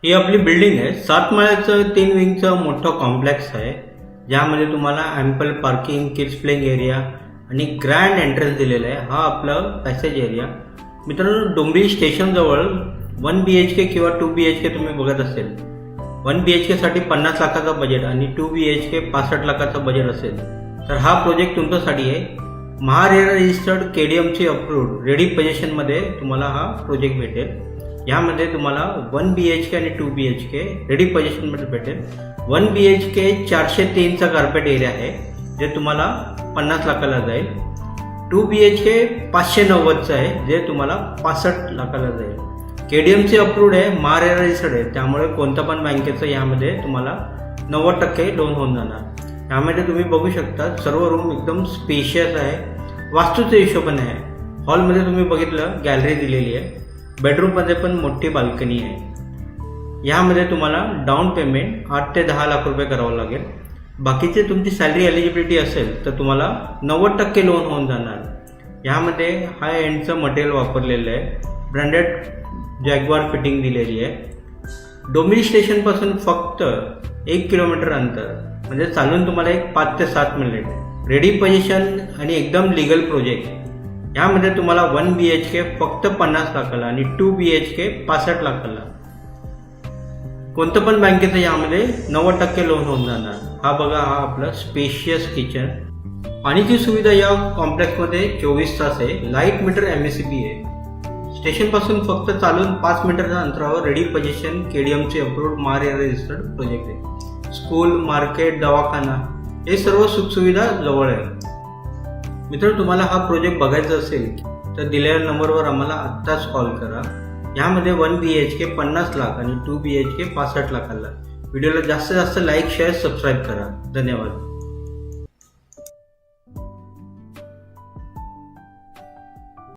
ही आपली बिल्डिंग आहे. 7 माळ्याचं 3 विंगचं मोठं कॉम्प्लेक्स आहे, ज्यामध्ये तुम्हाला ample parking, kids playing area आणि ग्रँड एंट्रन्स दिलेला आहे. हा आपला पॅसेज एरिया. मित्रांनो, डोंबिवली स्टेशनजवळ 1 BHK किंवा 2 BHK तुम्ही बघत असेल. 1 BHK साठी 50 लाखाचं बजेट आणि 2 BHK 65 लाखाचं बजेट असेल तर हा प्रोजेक्ट तुमच्यासाठी आहे. महारेरा रजिस्टर्ड KDMची अप्रूव्ड रेडी पोझिशनमध्ये तुम्हाला हा प्रोजेक्ट भेटेल. यामध्ये तुम्हाला 1 BHK आणि 2 BHK रेडी पोझिशनमध्ये भेटेल. 1 BHK 403चा कार्पेट एरिया आहे, जे तुम्हाला 50 लाखाला जाईल. 2 BHK 590चं आहे, जे तुम्हाला 65 लाखाला जाईल. KDMची अप्रूव्ड आहे, महारेरा रजिस्टर्ड आहे, त्यामुळे कोणत्या पण बँकेचं यामध्ये तुम्हाला 90% लोन होऊन जाणार. त्यामध्ये तुम्ही बघू शकता सर्व रूम एकदम स्पेशियस आहे, वास्तूच्या हिशोबाने आहे. हॉलमध्ये तुम्ही बघितलं गॅलरी दिलेली आहे. बेडरूममध्ये पण मोठी बाल्कनी आहे. यामध्ये तुम्हाला डाऊन पेमेंट 8 ते 10 लाख रुपये करावं लागेल. बाकीचे तुमची सॅलरी एलिजिबिलिटी असेल तर तुम्हाला 90% लोन होऊन जाणार. यामध्ये हाय एंडचं मटेरियल वापरलेलं आहे, ब्रँडेड जॅग्वार फिटिंग दिलेली आहे. डोंबिवली स्टेशनपासून फक्त 1 किलोमीटर अंतर, म्हणजे चालून तुम्हाला एक 5 ते 7 मिनिट. रेडी पोझिशन आणि एकदम लिगल प्रोजेक्ट. यामध्ये तुम्हाला 1 BHK फक्त 50 लाखाला आणि 2 BHK 65 लाखाला. कोणतं पण बँकेचं यामध्ये 90% लोन होऊन जाणार. हा बघा, हा आपला स्पेशियस किचन. पाण्याची सुविधा या कॉम्प्लेक्समध्ये 24 तास आहे. लाईट मीटर MSCB आहे. स्टेशनपासून फक्त चालून 5 मिनिटाच्या अंतरावर रेडी पोझिशन KDMचे अप्रूव्ड महारेरा रजिस्टर्ड प्रोजेक्ट आहे. स्कूल, मार्केट, दवाखाना हे सर्व सुखसुविधा जवळ आहे. मित्रांनो, तुम्हाला हा प्रोजेक्ट बघायचा असेल तर दिलेल्या नंबरवर आम्हाला आत्ताच कॉल करा. यामध्ये 1 BHK 50 लाख आणि 2 BHK 65 लाखाला. व्हिडिओला जास्तीत जास्त लाईक, शेअर, सबस्क्राईब करा. धन्यवाद.